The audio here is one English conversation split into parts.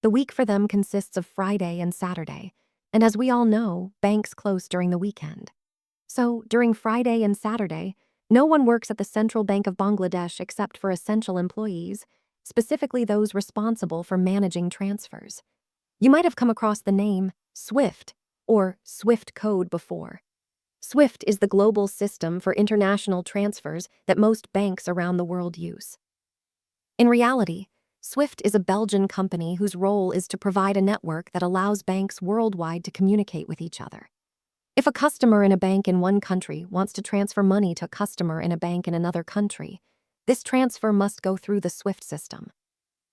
The week for them consists of Friday and Saturday, and as we all know, banks close during the weekend. So, during Friday and Saturday, no one works at the Central Bank of Bangladesh except for essential employees, specifically those responsible for managing transfers. You might have come across the name SWIFT or SWIFT code before. SWIFT is the global system for international transfers that most banks around the world use. In reality, SWIFT is a Belgian company whose role is to provide a network that allows banks worldwide to communicate with each other. If a customer in a bank in one country wants to transfer money to a customer in a bank in another country, this transfer must go through the SWIFT system.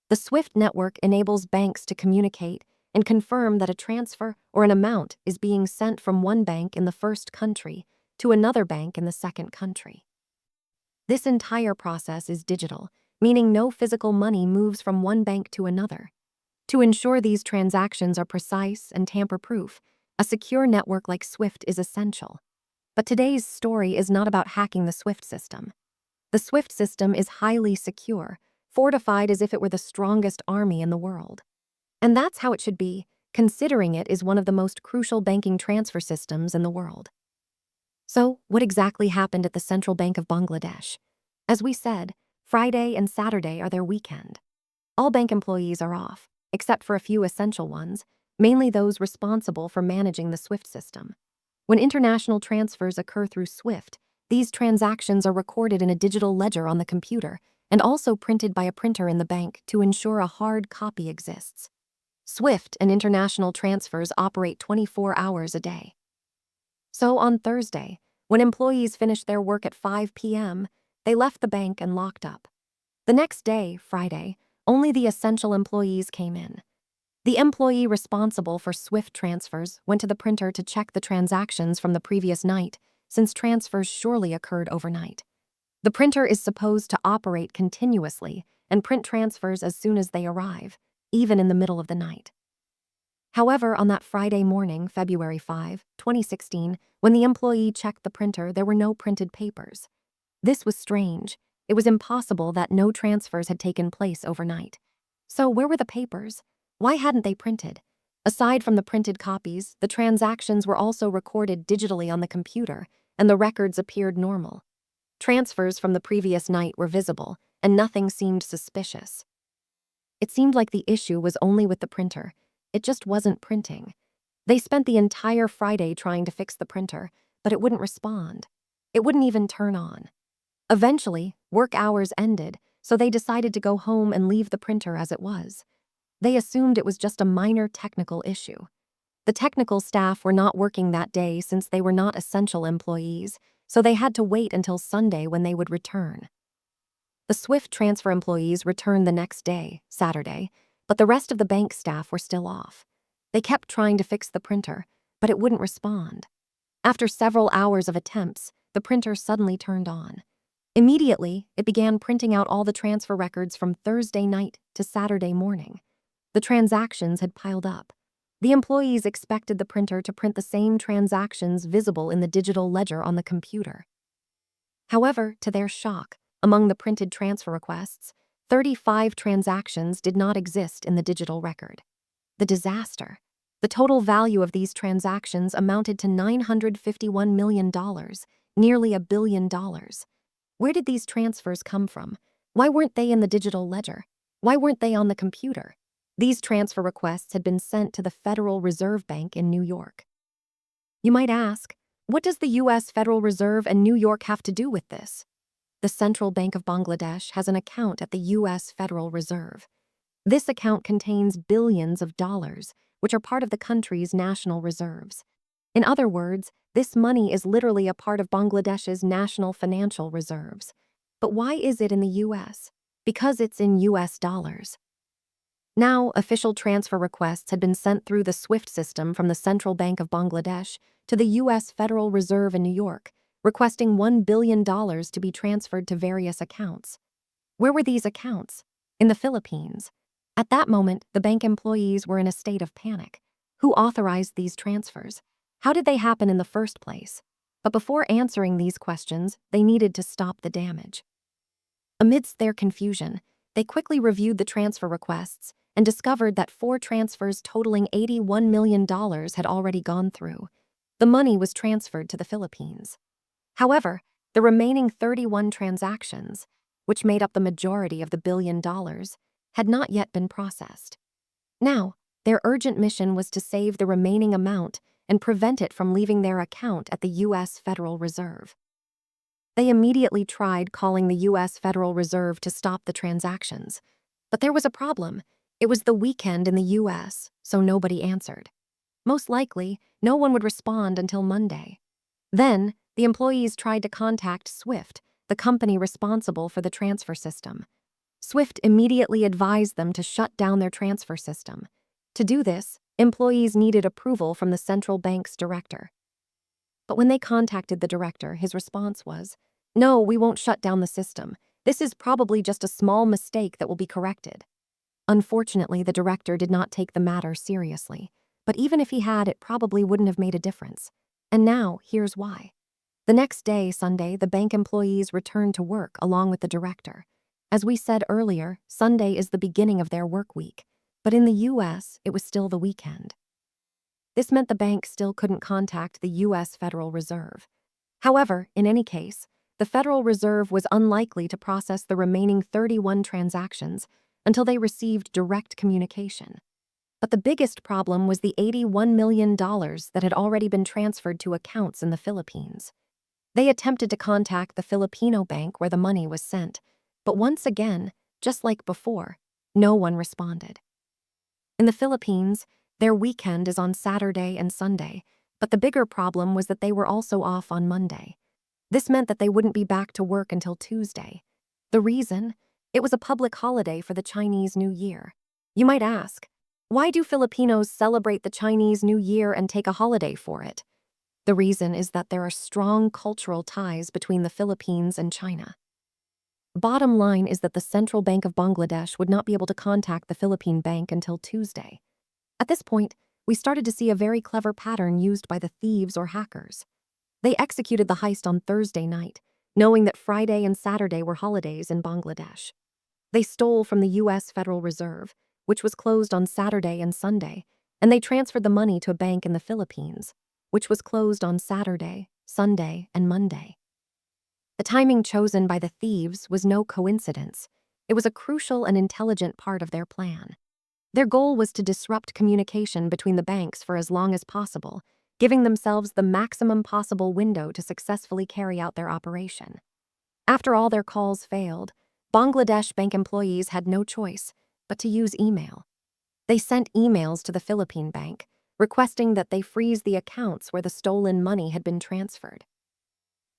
The SWIFT network enables banks to communicate and confirm that a transfer or an amount is being sent from one bank in the first country to another bank in the second country. This entire process is digital, meaning no physical money moves from one bank to another. To ensure these transactions are precise and tamper-proof, a secure network like SWIFT is essential. But today's story is not about hacking the SWIFT system. The SWIFT system is highly secure, fortified as if it were the strongest army in the world. And that's how it should be, considering it is one of the most crucial banking transfer systems in the world. So, what exactly happened at the Central Bank of Bangladesh? As we said, Friday and Saturday are their weekend. All bank employees are off, except for a few essential ones, mainly those responsible for managing the SWIFT system. When international transfers occur through SWIFT, these transactions are recorded in a digital ledger on the computer and also printed by a printer in the bank to ensure a hard copy exists. SWIFT and international transfers operate 24 hours a day. So on Thursday, when employees finished their work at 5 p.m., they left the bank and locked up. The next day, Friday, only the essential employees came in. The employee responsible for SWIFT transfers went to the printer to check the transactions from the previous night, since transfers surely occurred overnight. The printer is supposed to operate continuously and print transfers as soon as they arrive, even in the middle of the night. However, on that Friday morning, February 5, 2016, when the employee checked the printer, there were no printed papers. This was strange. It was impossible that no transfers had taken place overnight. So where were the papers? Why hadn't they printed? Aside from the printed copies, the transactions were also recorded digitally on the computer, and the records appeared normal. Transfers from the previous night were visible, and nothing seemed suspicious. It seemed like the issue was only with the printer. It just wasn't printing. They spent the entire Friday trying to fix the printer, but it wouldn't respond. It wouldn't even turn on. Eventually, work hours ended, so they decided to go home and leave the printer as it was. They assumed it was just a minor technical issue. The technical staff were not working that day since they were not essential employees, so they had to wait until Sunday when they would return. The SWIFT transfer employees returned the next day, Saturday, but the rest of the bank staff were still off. They kept trying to fix the printer, but it wouldn't respond. After several hours of attempts, the printer suddenly turned on. Immediately, it began printing out all the transfer records from Thursday night to Saturday morning. The transactions had piled up. The employees expected the printer to print the same transactions visible in the digital ledger on the computer. However, to their shock, among the printed transfer requests, 35 transactions did not exist in the digital record. The disaster. The total value of these transactions amounted to $951 million, nearly $1 billion. Where did these transfers come from? Why weren't they in the digital ledger? Why weren't they on the computer? These transfer requests had been sent to the Federal Reserve Bank in New York. You might ask, what does the U.S. Federal Reserve and New York have to do with this? The Central Bank of Bangladesh has an account at the U.S. Federal Reserve. This account contains billions of dollars, which are part of the country's national reserves. In other words, this money is literally a part of Bangladesh's national financial reserves. But why is it in the U.S.? Because it's in U.S. dollars. Now, official transfer requests had been sent through the SWIFT system from the Central Bank of Bangladesh to the U.S. Federal Reserve in New York, requesting $1 billion to be transferred to various accounts. Where were these accounts? In the Philippines. At that moment, the bank employees were in a state of panic. Who authorized these transfers? How did they happen in the first place? But before answering these questions, they needed to stop the damage. Amidst their confusion, they quickly reviewed the transfer requests and discovered that 4 transfers totaling $81 million had already gone through. The money was transferred to the Philippines. However, the remaining 31 transactions, which made up the majority of the $1 billion, had not yet been processed. Now, their urgent mission was to save the remaining amount and prevent it from leaving their account at the U.S. Federal Reserve. They immediately tried calling the U.S. Federal Reserve to stop the transactions. But there was a problem. It was the weekend in the U.S., so nobody answered. Most likely, no one would respond until Monday. Then, the employees tried to contact SWIFT, the company responsible for the transfer system. SWIFT immediately advised them to shut down their transfer system. To do this, employees needed approval from the central bank's director. But when they contacted the director, his response was, "No, we won't shut down the system. This is probably just a small mistake that will be corrected." Unfortunately, the director did not take the matter seriously. But even if he had, it probably wouldn't have made a difference. And now, here's why. The next day, Sunday, the bank employees returned to work along with the director. As we said earlier, Sunday is the beginning of their work week. But in the U.S., it was still the weekend. This meant the bank still couldn't contact the U.S. Federal Reserve. However, in any case, the Federal Reserve was unlikely to process the remaining 31 transactions until they received direct communication. But the biggest problem was the $81 million that had already been transferred to accounts in the Philippines. They attempted to contact the Filipino bank where the money was sent, but once again, just like before, no one responded. In the Philippines, their weekend is on Saturday and Sunday, but the bigger problem was that they were also off on Monday. This meant that they wouldn't be back to work until Tuesday. The reason? It was a public holiday for the Chinese New Year. You might ask, why do Filipinos celebrate the Chinese New Year and take a holiday for it? The reason is that there are strong cultural ties between the Philippines and China. Bottom line is that the Central Bank of Bangladesh would not be able to contact the Philippine bank until Tuesday. At this point, we started to see a very clever pattern used by the thieves or hackers. They executed the heist on Thursday night, knowing that Friday and Saturday were holidays in Bangladesh. They stole from the U.S. Federal Reserve, which was closed on Saturday and Sunday, and they transferred the money to a bank in the Philippines, which was closed on Saturday, Sunday, and Monday. The timing chosen by the thieves was no coincidence. It was a crucial and intelligent part of their plan. Their goal was to disrupt communication between the banks for as long as possible, giving themselves the maximum possible window to successfully carry out their operation. After all their calls failed, Bangladesh bank employees had no choice but to use email. They sent emails to the Philippine bank, requesting that they freeze the accounts where the stolen money had been transferred.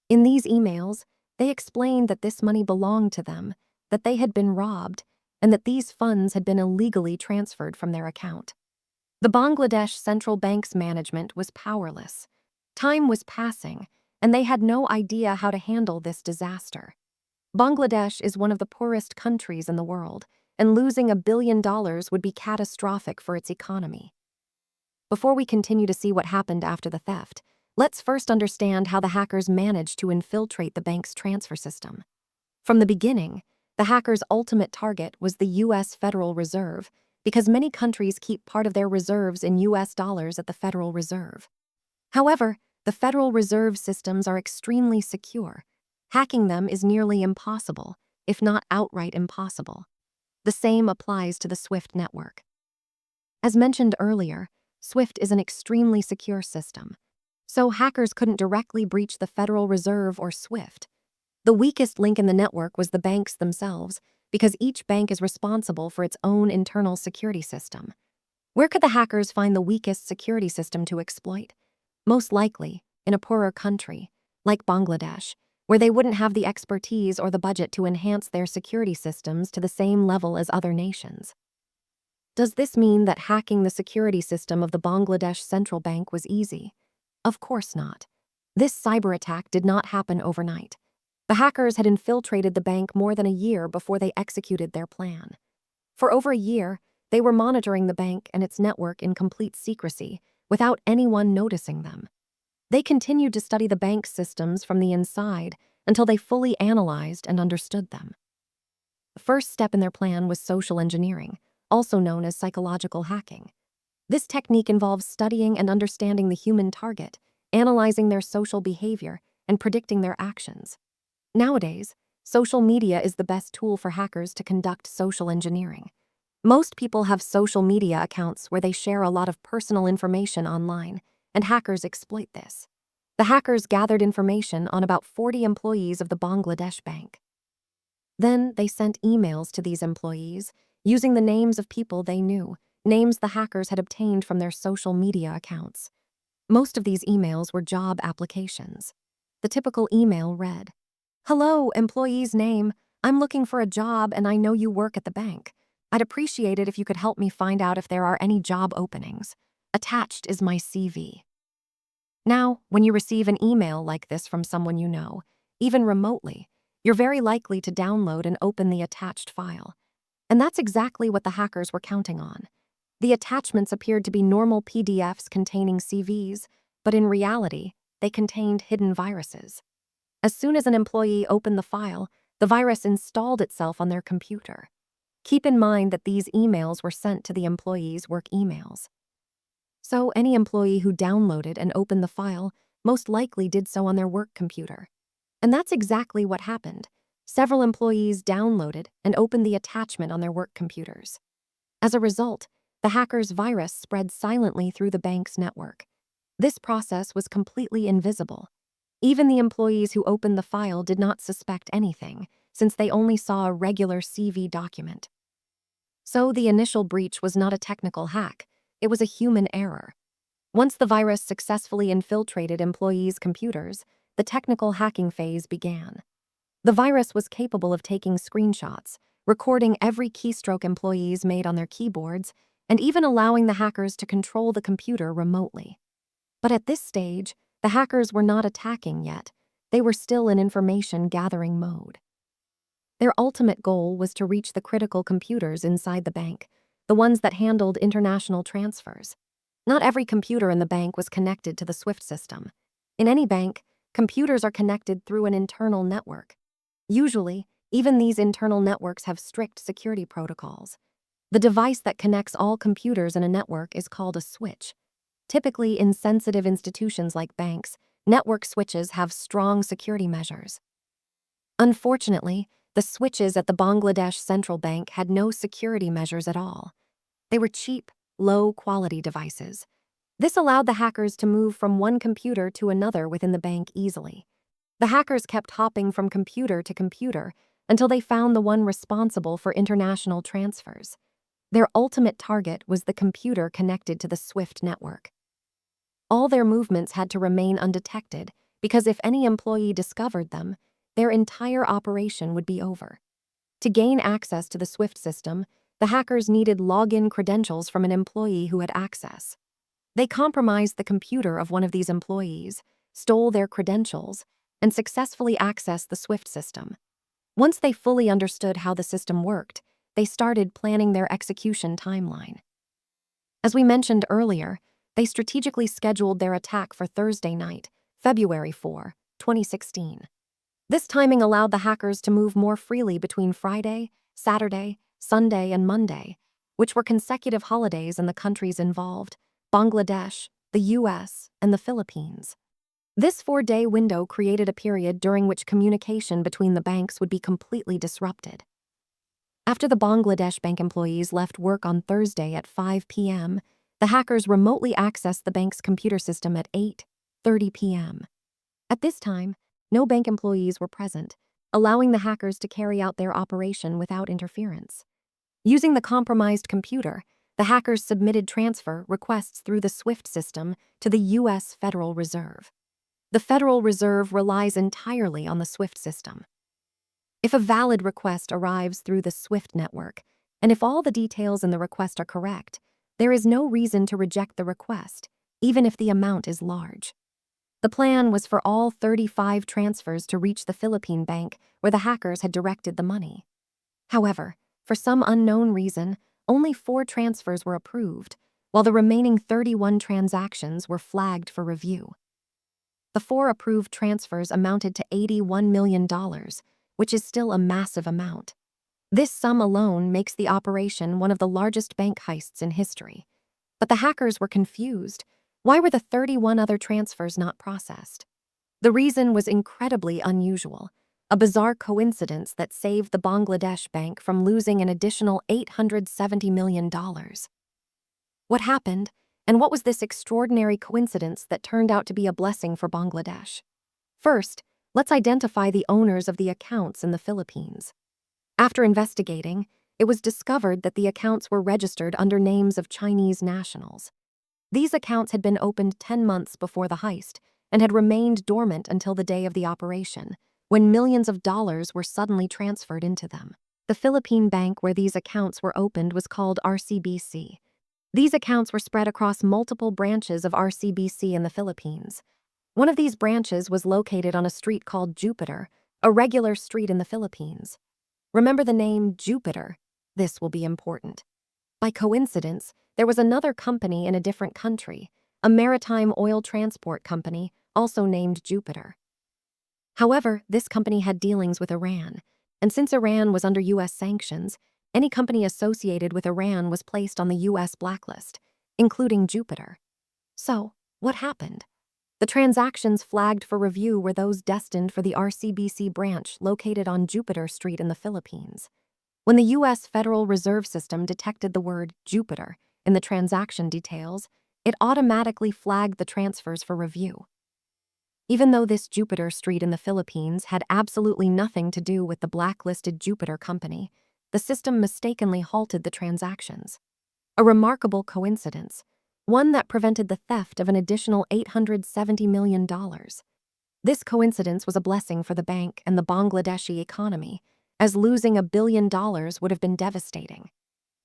In these emails, they explained that this money belonged to them, that they had been robbed, and that these funds had been illegally transferred from their account. The Bangladesh Central Bank's management was powerless. Time was passing, and they had no idea how to handle this disaster. Bangladesh is one of the poorest countries in the world, and losing $1 billion would be catastrophic for its economy. Before we continue to see what happened after the theft, let's first understand how the hackers managed to infiltrate the bank's transfer system. From the beginning, the hackers' ultimate target was the U.S. Federal Reserve, because many countries keep part of their reserves in U.S. dollars at the Federal Reserve. However, the Federal Reserve systems are extremely secure. Hacking them is nearly impossible, if not outright impossible. The same applies to the SWIFT network. As mentioned earlier, SWIFT is an extremely secure system, so hackers couldn't directly breach the Federal Reserve or SWIFT. The weakest link in the network was the banks themselves, because each bank is responsible for its own internal security system. Where could the hackers find the weakest security system to exploit? Most likely, in a poorer country, like Bangladesh, where they wouldn't have the expertise or the budget to enhance their security systems to the same level as other nations. Does this mean that hacking the security system of the Bangladesh Central Bank was easy? Of course not. This cyber attack did not happen overnight. The hackers had infiltrated the bank more than a year before they executed their plan. For over a year, they were monitoring the bank and its network in complete secrecy, without anyone noticing them. They continued to study the bank's systems from the inside until they fully analyzed and understood them. The first step in their plan was social engineering, also known as psychological hacking. This technique involves studying and understanding the human target, analyzing their social behavior, and predicting their actions. Nowadays, social media is the best tool for hackers to conduct social engineering. Most people have social media accounts where they share a lot of personal information online, and hackers exploit this. The hackers gathered information on about 40 employees of the Bangladesh bank. Then they sent emails to these employees using the names of people they knew, names the hackers had obtained from their social media accounts. Most of these emails were job applications. The typical email read, "Hello, employee's name. I'm looking for a job and I know you work at the bank. I'd appreciate it if you could help me find out if there are any job openings. Attached is my CV." Now, when you receive an email like this from someone you know, even remotely, you're very likely to download and open the attached file. And that's exactly what the hackers were counting on. The attachments appeared to be normal PDFs containing CVs, but in reality, they contained hidden viruses. As soon as an employee opened the file, the virus installed itself on their computer. Keep in mind that these emails were sent to the employee's work emails. So any employee who downloaded and opened the file most likely did so on their work computer. And that's exactly what happened. Several employees downloaded and opened the attachment on their work computers. As a result, the hacker's virus spread silently through the bank's network. This process was completely invisible. Even the employees who opened the file did not suspect anything, since they only saw a regular CV document. So the initial breach was not a technical hack, it was a human error. Once the virus successfully infiltrated employees' computers, the technical hacking phase began. The virus was capable of taking screenshots, recording every keystroke employees made on their keyboards, and even allowing the hackers to control the computer remotely. But at this stage, the hackers were not attacking yet. They were still in information-gathering mode. Their ultimate goal was to reach the critical computers inside the bank, the ones that handled international transfers. Not every computer in the bank was connected to the SWIFT system. In any bank, computers are connected through an internal network. Usually, even these internal networks have strict security protocols. The device that connects all computers in a network is called a switch. Typically, in sensitive institutions like banks, network switches have strong security measures. Unfortunately, the switches at the Bangladesh Central Bank had no security measures at all. They were cheap, low-quality devices. This allowed the hackers to move from one computer to another within the bank easily. The hackers kept hopping from computer to computer until they found the one responsible for international transfers. Their ultimate target was the computer connected to the SWIFT network. All their movements had to remain undetected because if any employee discovered them, their entire operation would be over. To gain access to the SWIFT system, the hackers needed login credentials from an employee who had access. They compromised the computer of one of these employees, stole their credentials, and successfully accessed the SWIFT system. Once they fully understood how the system worked, they started planning their execution timeline. As we mentioned earlier, they strategically scheduled their attack for Thursday night, February 4, 2016. This timing allowed the hackers to move more freely between Friday, Saturday, Sunday, and Monday, which were consecutive holidays in the countries involved, Bangladesh, the US, and the Philippines. This 4-day window created a period during which communication between the banks would be completely disrupted. After the Bangladesh bank employees left work on Thursday at 5 p.m., the hackers remotely accessed the bank's computer system at 8:30 p.m. At this time, no bank employees were present, allowing the hackers to carry out their operation without interference. Using the compromised computer, the hackers submitted transfer requests through the SWIFT system to the U.S. Federal Reserve. The Federal Reserve relies entirely on the SWIFT system. If a valid request arrives through the SWIFT network, and if all the details in the request are correct, there is no reason to reject the request, even if the amount is large. The plan was for all 35 transfers to reach the Philippine bank where the hackers had directed the money. However, for some unknown reason, only 4 transfers were approved, while the remaining 31 transactions were flagged for review. The 4 approved transfers amounted to $81 million, which is still a massive amount. This sum alone makes the operation one of the largest bank heists in history. But the hackers were confused. Why were the 31 other transfers not processed? The reason was incredibly unusual, a bizarre coincidence that saved the Bangladesh bank from losing an additional $870 million. What happened, and what was this extraordinary coincidence that turned out to be a blessing for Bangladesh? First, let's identify the owners of the accounts in the Philippines. After investigating, it was discovered that the accounts were registered under names of Chinese nationals. These accounts had been opened 10 months before the heist and had remained dormant until the day of the operation, when millions of dollars were suddenly transferred into them. The Philippine bank where these accounts were opened was called RCBC. These accounts were spread across multiple branches of RCBC in the Philippines. One of these branches was located on a street called Jupiter, a regular street in the Philippines. Remember the name Jupiter. This will be important. By coincidence, there was another company in a different country, a maritime oil transport company, also named Jupiter. However, this company had dealings with Iran, and since Iran was under U.S. sanctions, any company associated with Iran was placed on the U.S. blacklist, including Jupiter. So, what happened? The transactions flagged for review were those destined for the RCBC branch located on Jupiter Street in the Philippines. When the U.S. Federal Reserve System detected the word Jupiter in the transaction details, it automatically flagged the transfers for review. Even though this Jupiter Street in the Philippines had absolutely nothing to do with the blacklisted Jupiter company, the system mistakenly halted the transactions. A remarkable coincidence, one that prevented the theft of an additional $870 million. This coincidence was a blessing for the bank and the Bangladeshi economy, as losing $1 billion would have been devastating.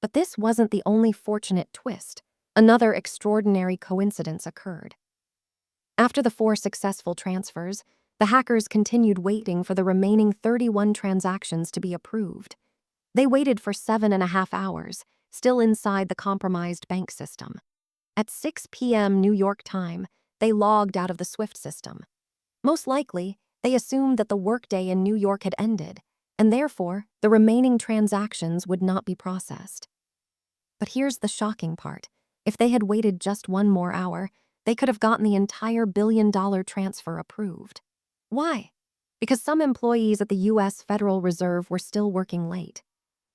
But this wasn't the only fortunate twist. Another extraordinary coincidence occurred. After the 4 successful transfers, the hackers continued waiting for the remaining 31 transactions to be approved. They waited for 7.5 hours, still inside the compromised bank system. At 6 p.m. New York time, they logged out of the SWIFT system. Most likely, they assumed that the workday in New York had ended, and therefore, the remaining transactions would not be processed. But here's the shocking part. If they had waited just 1 more hour, they could have gotten the entire $1 billion transfer approved. Why? Because some employees at the U.S. Federal Reserve were still working late.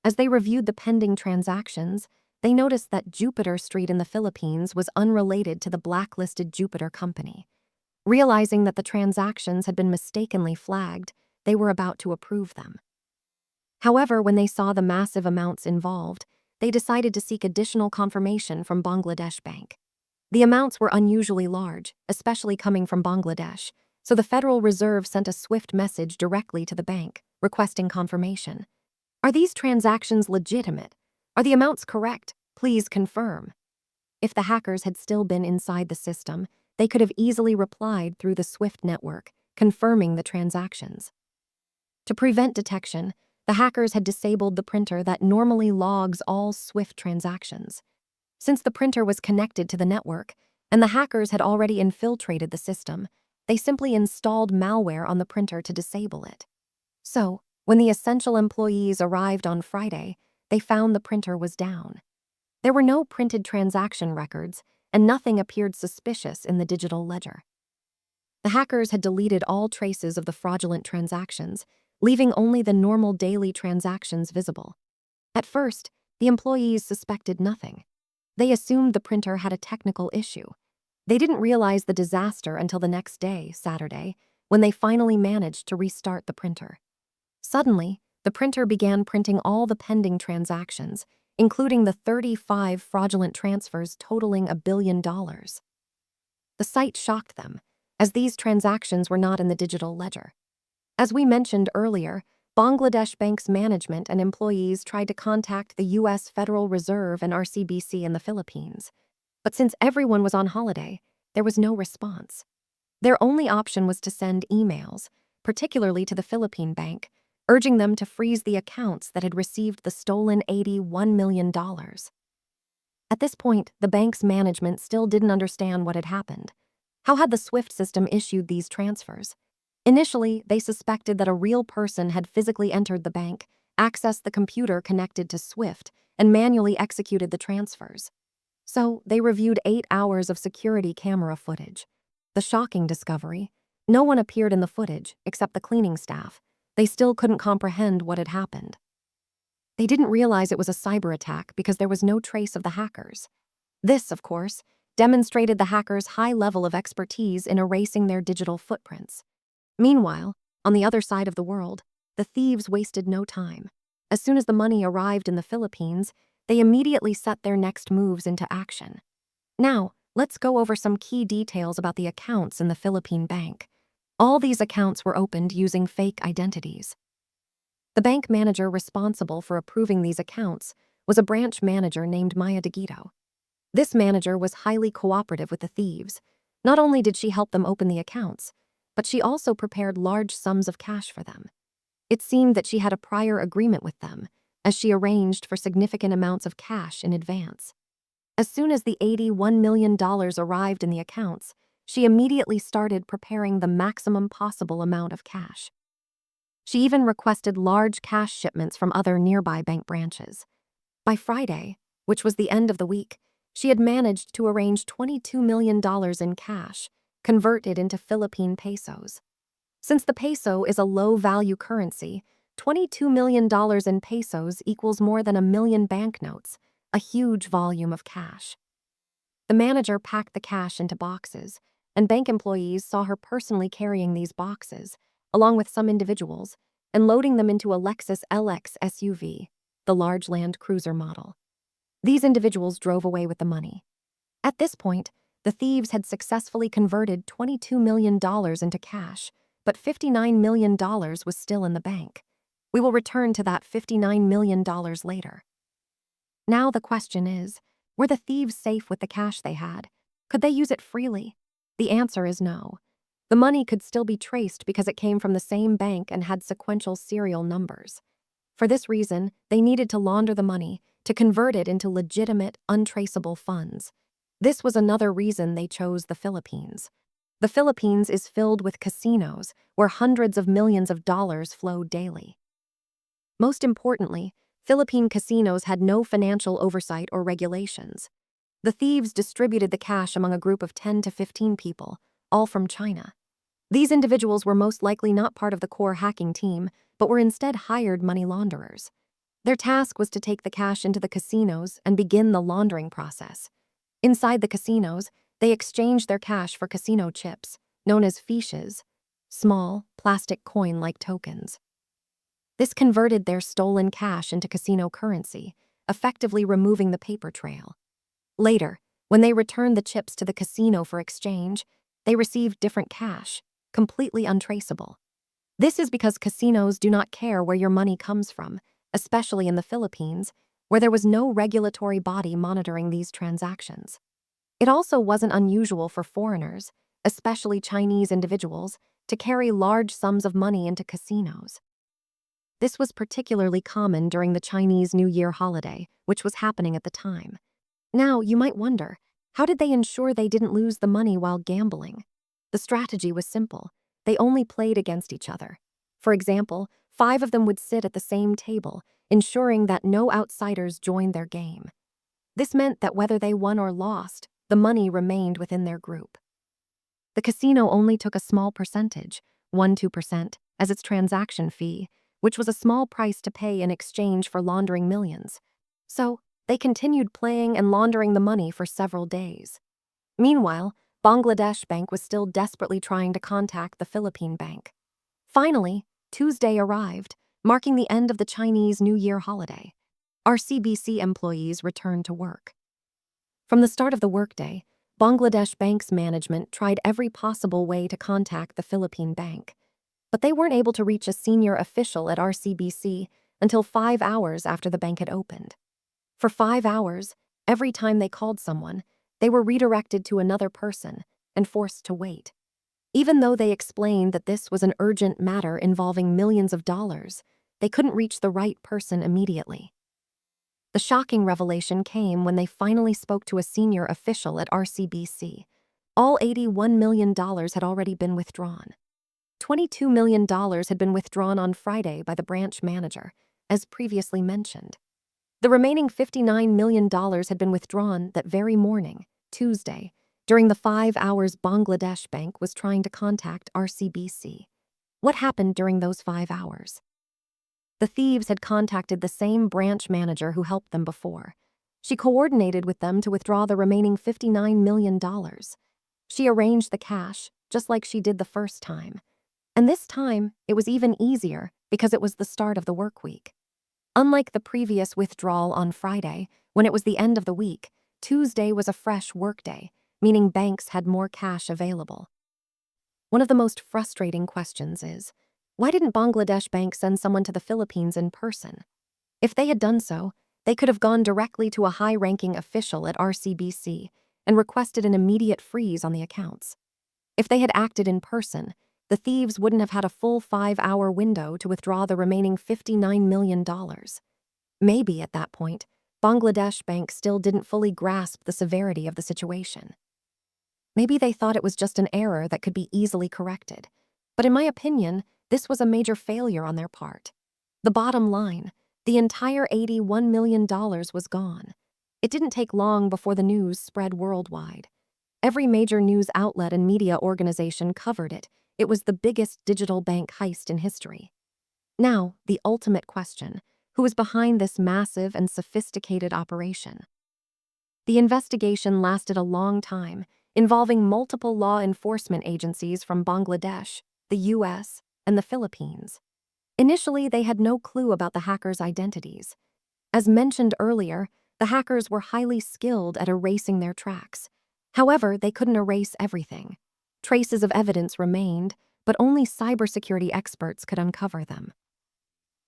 As they reviewed the pending transactions, they noticed that Jupiter Street in the Philippines was unrelated to the blacklisted Jupiter company. Realizing that the transactions had been mistakenly flagged, they were about to approve them. However, when they saw the massive amounts involved, they decided to seek additional confirmation from Bangladesh Bank. The amounts were unusually large, especially coming from Bangladesh, so the Federal Reserve sent a swift message directly to the bank, requesting confirmation. Are these transactions legitimate? Are the amounts correct? Please confirm. If the hackers had still been inside the system, they could have easily replied through the SWIFT network, confirming the transactions. To prevent detection, the hackers had disabled the printer that normally logs all SWIFT transactions. Since the printer was connected to the network, and the hackers had already infiltrated the system, they simply installed malware on the printer to disable it. So, when the essential employees arrived on Friday, they found the printer was down. There were no printed transaction records, and nothing appeared suspicious in the digital ledger. The hackers had deleted all traces of the fraudulent transactions, leaving only the normal daily transactions visible. At first, the employees suspected nothing. They assumed the printer had a technical issue. They didn't realize the disaster until the next day, Saturday, when they finally managed to restart the printer. Suddenly, the printer began printing all the pending transactions, including the 35 fraudulent transfers totaling $1 billion. The site shocked them, as these transactions were not in the digital ledger. As we mentioned earlier, Bangladesh Bank's management and employees tried to contact the U.S. Federal Reserve and RCBC in the Philippines. But since everyone was on holiday, there was no response. Their only option was to send emails, particularly to the Philippine bank, urging them to freeze the accounts that had received the stolen $81 million. At this point, the bank's management still didn't understand what had happened. How had the SWIFT system issued these transfers? Initially, they suspected that a real person had physically entered the bank accessed the computer connected to Swift, and manually executed the transfers. So, they reviewed 8 hours of security camera footage. The shocking discovery: no one appeared in the footage except the cleaning staff. They still couldn't comprehend what had happened. They didn't realize it was a cyber attack because there was no trace of the hackers. This, of course, demonstrated the hackers' high level of expertise in erasing their digital footprints. Meanwhile, on the other side of the world, the thieves wasted no time. As soon as the money arrived in the Philippines, they immediately set their next moves into action. Now, let's go over some key details about the accounts in the Philippine bank. All these accounts were opened using fake identities. The bank manager responsible for approving these accounts was a branch manager named Maya DeGito. This manager was highly cooperative with the thieves. Not only did she help them open the accounts, but she also prepared large sums of cash for them. It seemed that she had a prior agreement with them, as she arranged for significant amounts of cash in advance. As soon as the $81 million arrived in the accounts, she immediately started preparing the maximum possible amount of cash. She even requested large cash shipments from other nearby bank branches. By Friday, which was the end of the week, she had managed to arrange $22 million in cash, converted into Philippine pesos. Since the peso is a low-value currency, $22 million in pesos equals more than 1 million banknotes, a huge volume of cash. The manager packed the cash into boxes, and bank employees saw her personally carrying these boxes, along with some individuals, and loading them into a Lexus LX SUV, the large Land Cruiser model. These individuals drove away with the money. At this point, the thieves had successfully converted $22 million into cash, but $59 million was still in the bank. We will return to that $59 million later. Now the question is, were the thieves safe with the cash they had? Could they use it freely? The answer is no. The money could still be traced because it came from the same bank and had sequential serial numbers. For this reason, they needed to launder the money to convert it into legitimate, untraceable funds. This was another reason they chose the Philippines. The Philippines is filled with casinos where hundreds of millions of dollars flow daily. Most importantly, Philippine casinos had no financial oversight or regulations. The thieves distributed the cash among a group of 10 to 15 people, all from China. These individuals were most likely not part of the core hacking team, but were instead hired money launderers. Their task was to take the cash into the casinos and begin the laundering process. Inside the casinos, they exchanged their cash for casino chips, known as fiches, small, plastic coin-like tokens. This converted their stolen cash into casino currency, effectively removing the paper trail. Later, when they returned the chips to the casino for exchange, they received different cash, completely untraceable. This is because casinos do not care where your money comes from, especially in the Philippines, where there was no regulatory body monitoring these transactions. It also wasn't unusual for foreigners, especially Chinese individuals, to carry large sums of money into casinos. This was particularly common during the Chinese New Year holiday, which was happening at the time. Now, you might wonder, how did they ensure they didn't lose the money while gambling? The strategy was simple. They only played against each other. For example, 5 of them would sit at the same table, ensuring that no outsiders joined their game. This meant that whether they won or lost, the money remained within their group. The casino only took a small percentage, 1–2%, as its transaction fee, which was a small price to pay in exchange for laundering millions. So, they continued playing and laundering the money for several days. Meanwhile, Bangladesh Bank was still desperately trying to contact the Philippine bank. Finally, Tuesday arrived, marking the end of the Chinese New Year holiday. RCBC employees returned to work. From the start of the workday, Bangladesh Bank's management tried every possible way to contact the Philippine bank. But they weren't able to reach a senior official at RCBC until 5 hours after the bank had opened. For 5 hours, every time they called someone, they were redirected to another person and forced to wait. Even though they explained that this was an urgent matter involving millions of dollars, they couldn't reach the right person immediately. The shocking revelation came when they finally spoke to a senior official at RCBC. All $81 million had already been withdrawn. $22 million had been withdrawn on Friday by the branch manager, as previously mentioned. The remaining $59 million had been withdrawn that very morning, Tuesday, during the 5 hours Bangladesh Bank was trying to contact RCBC. What happened during those 5 hours? The thieves had contacted the same branch manager who helped them before. She coordinated with them to withdraw the remaining $59 million. She arranged the cash, just like she did the first time. And this time, it was even easier because it was the start of the work week. Unlike the previous withdrawal on Friday, when it was the end of the week, Tuesday was a fresh workday, meaning banks had more cash available. One of the most frustrating questions is, why didn't Bangladesh Bank send someone to the Philippines in person? If they had done so, they could have gone directly to a high-ranking official at RCBC and requested an immediate freeze on the accounts. If they had acted in person, the thieves wouldn't have had a full 5-hour window to withdraw the remaining $59 million. Maybe at that point, Bangladesh Bank still didn't fully grasp the severity of the situation. Maybe they thought it was just an error that could be easily corrected. But in my opinion, this was a major failure on their part. The bottom line, the entire $81 million was gone. It didn't take long before the news spread worldwide. Every major news outlet and media organization covered it. It was the biggest digital bank heist in history. Now, the ultimate question, who was behind this massive and sophisticated operation? The investigation lasted a long time, involving multiple law enforcement agencies from Bangladesh, the US, and the Philippines. Initially, they had no clue about the hackers' identities. As mentioned earlier, the hackers were highly skilled at erasing their tracks. However, they couldn't erase everything. Traces of evidence remained, but only cybersecurity experts could uncover them.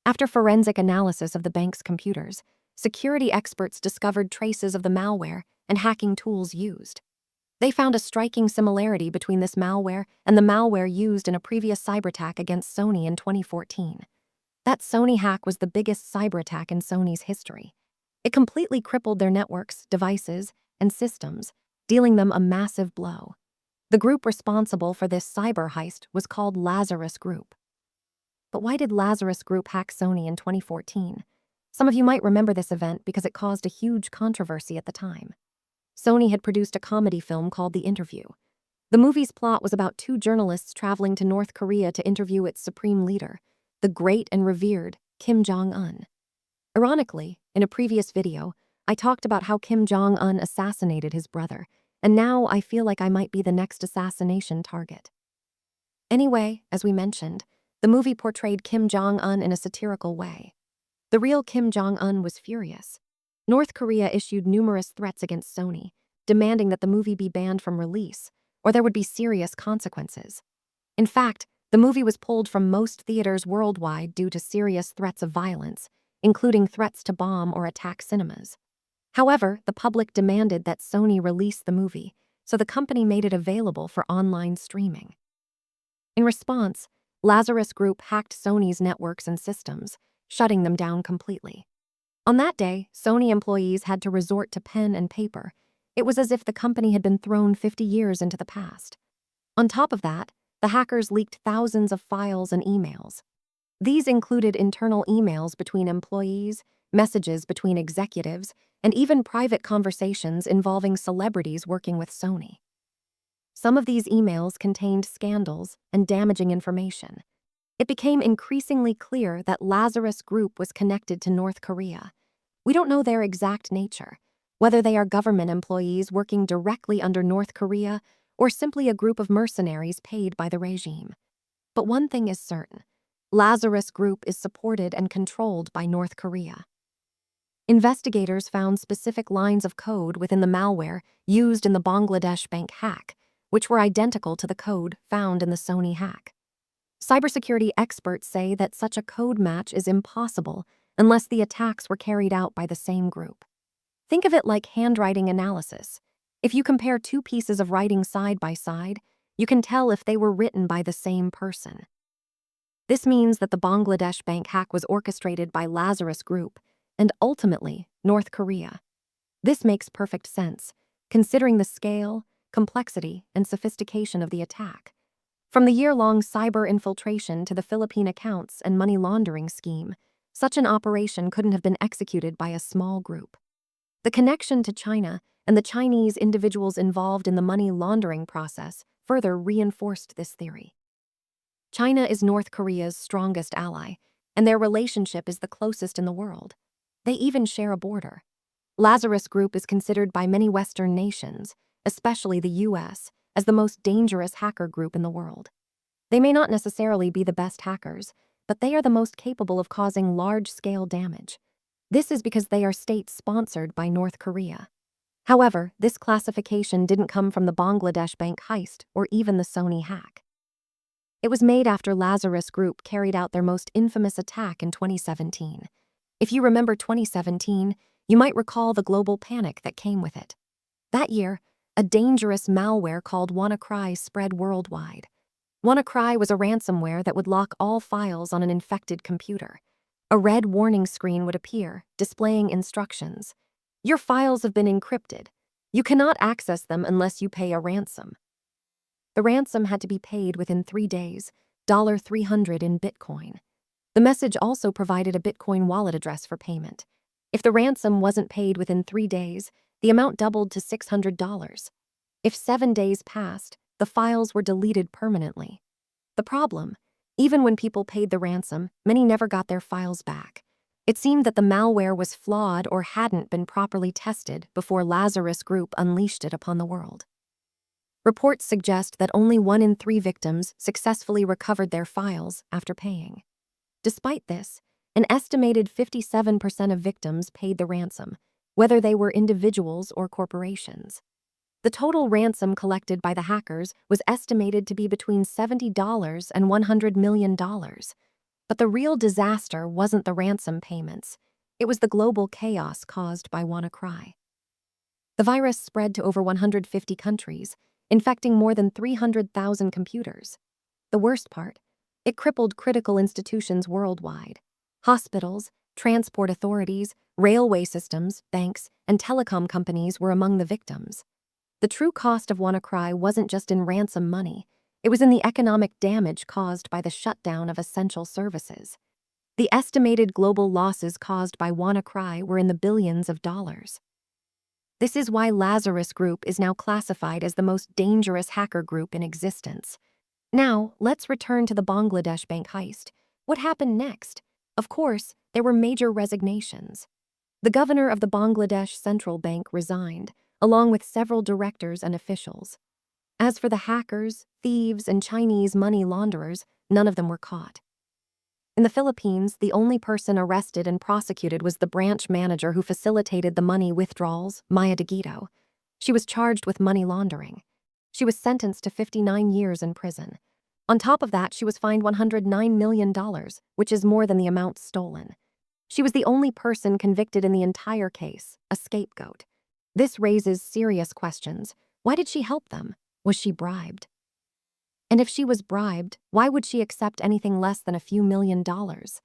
After forensic analysis of the bank's computers, security experts discovered traces of the malware and hacking tools used. They found a striking similarity between this malware and the malware used in a previous cyberattack against Sony in 2014. That Sony hack was the biggest cyberattack in Sony's history. It completely crippled their networks, devices, and systems, dealing them a massive blow. The group responsible for this cyber heist was called Lazarus Group. But why did Lazarus Group hack Sony in 2014? Some of you might remember this event because it caused a huge controversy at the time. Sony had produced a comedy film called The Interview. The movie's plot was about two journalists traveling to North Korea to interview its supreme leader, the great and revered Kim Jong-un. Ironically, in a previous video, I talked about how Kim Jong-un assassinated his brother, and now I feel like I might be the next assassination target. Anyway, as we mentioned, the movie portrayed Kim Jong-un in a satirical way. The real Kim Jong-un was furious. North Korea issued numerous threats against Sony, demanding that the movie be banned from release, or there would be serious consequences. In fact, the movie was pulled from most theaters worldwide due to serious threats of violence, including threats to bomb or attack cinemas. However, the public demanded that Sony release the movie, so the company made it available for online streaming. In response, Lazarus Group hacked Sony's networks and systems, shutting them down completely. On that day, Sony employees had to resort to pen and paper. It was as if the company had been thrown 50 years into the past. On top of that, the hackers leaked thousands of files and emails. These included internal emails between employees, messages between executives, and even private conversations involving celebrities working with Sony. Some of these emails contained scandals and damaging information. It became increasingly clear that Lazarus Group was connected to North Korea. We don't know their exact nature, whether they are government employees working directly under North Korea or simply a group of mercenaries paid by the regime. But one thing is certain: Lazarus Group is supported and controlled by North Korea. Investigators found specific lines of code within the malware used in the Bangladesh Bank hack, which were identical to the code found in the Sony hack. Cybersecurity experts say that such a code match is impossible unless the attacks were carried out by the same group. Think of it like handwriting analysis. If you compare two pieces of writing side by side, you can tell if they were written by the same person. This means that the Bangladesh Bank hack was orchestrated by Lazarus Group and ultimately North Korea. This makes perfect sense, considering the scale, complexity, and sophistication of the attack. From the year-long cyber infiltration to the Philippine accounts and money laundering scheme, Such an operation couldn't have been executed by a small group. The connection to China and the Chinese individuals involved in the money laundering process further reinforced this theory. China is North Korea's strongest ally, and their relationship is the closest in the world. They even share a border. Lazarus Group is considered by many Western nations, especially the US, as the most dangerous hacker group in the world. They may not necessarily be the best hackers, but they are the most capable of causing large-scale damage. This is because they are state-sponsored by North Korea. However, this classification didn't come from the Bangladesh bank heist or even the Sony hack. It was made after Lazarus Group carried out their most infamous attack in 2017. If you remember 2017, you might recall the global panic that came with it. That year, a dangerous malware called WannaCry spread worldwide. WannaCry was a ransomware that would lock all files on an infected computer. A red warning screen would appear, displaying instructions. Your files have been encrypted. You cannot access them unless you pay a ransom. The ransom had to be paid within 3 days, $300 in Bitcoin. The message also provided a Bitcoin wallet address for payment. If the ransom wasn't paid within 3 days, the amount doubled to $600. If 7 days passed, the files were deleted permanently. The problem, even when people paid the ransom, many never got their files back. It seemed that the malware was flawed or hadn't been properly tested before Lazarus Group unleashed it upon the world. Reports suggest that only 1 in 3 victims successfully recovered their files after paying. Despite this, an estimated 57% of victims paid the ransom, whether they were individuals or corporations. The total ransom collected by the hackers was estimated to be between $70 and $100 million. But the real disaster wasn't the ransom payments. It was the global chaos caused by WannaCry. The virus spread to over 150 countries, infecting more than 300,000 computers. The worst part, it crippled critical institutions worldwide. Hospitals, transport authorities, railway systems, banks, and telecom companies were among the victims. The true cost of WannaCry wasn't just in ransom money, it was in the economic damage caused by the shutdown of essential services. The estimated global losses caused by WannaCry were in the billions of dollars. This is why Lazarus Group is now classified as the most dangerous hacker group in existence. Now, let's return to the Bangladesh bank heist. What happened next? Of course, there were major resignations. The governor of the Bangladesh Central Bank resigned, along with several directors and officials. As for the hackers, thieves, and Chinese money launderers, none of them were caught. In the Philippines, the only person arrested and prosecuted was the branch manager who facilitated the money withdrawals, Maya DeGito. She was charged with money laundering. She was sentenced to 59 years in prison. On top of that, she was fined $109 million, which is more than the amount stolen. She was the only person convicted in the entire case, a scapegoat. This raises serious questions. Why did she help them? Was she bribed? And if she was bribed, why would she accept anything less than a few $1,000,000?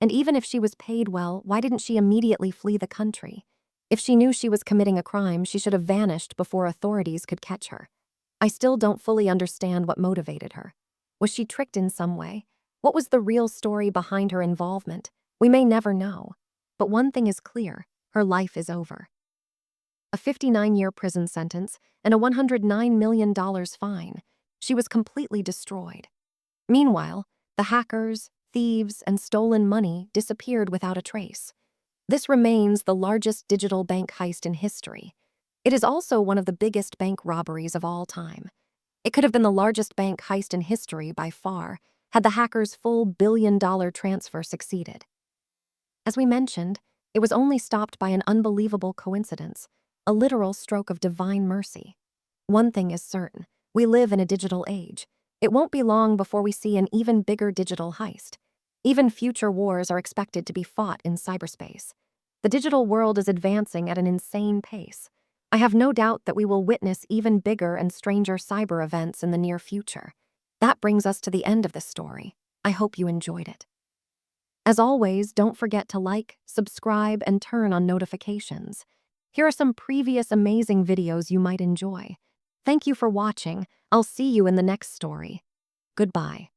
And even if she was paid well, why didn't she immediately flee the country? If she knew she was committing a crime, she should have vanished before authorities could catch her. I still don't fully understand what motivated her. Was she tricked in some way? What was the real story behind her involvement? We may never know. But one thing is clear, her life is over. A 59-year prison sentence and a $109 million fine. She was completely destroyed. Meanwhile, the hackers, thieves, and stolen money disappeared without a trace. This remains the largest digital bank heist in history. It is also one of the biggest bank robberies of all time. It could have been the largest bank heist in history by far, had the hackers' full billion-dollar transfer succeeded. As we mentioned, it was only stopped by an unbelievable coincidence, a literal stroke of divine mercy. One thing is certain, we live in a digital age. It won't be long before we see an even bigger digital heist. Even future wars are expected to be fought in cyberspace. The digital world is advancing at an insane pace. I have no doubt that we will witness even bigger and stranger cyber events in the near future. That brings us to the end of this story. I hope you enjoyed it. As always, don't forget to like, subscribe, and turn on notifications. Here are some previous amazing videos you might enjoy. Thank you for watching. I'll see you in the next story. Goodbye.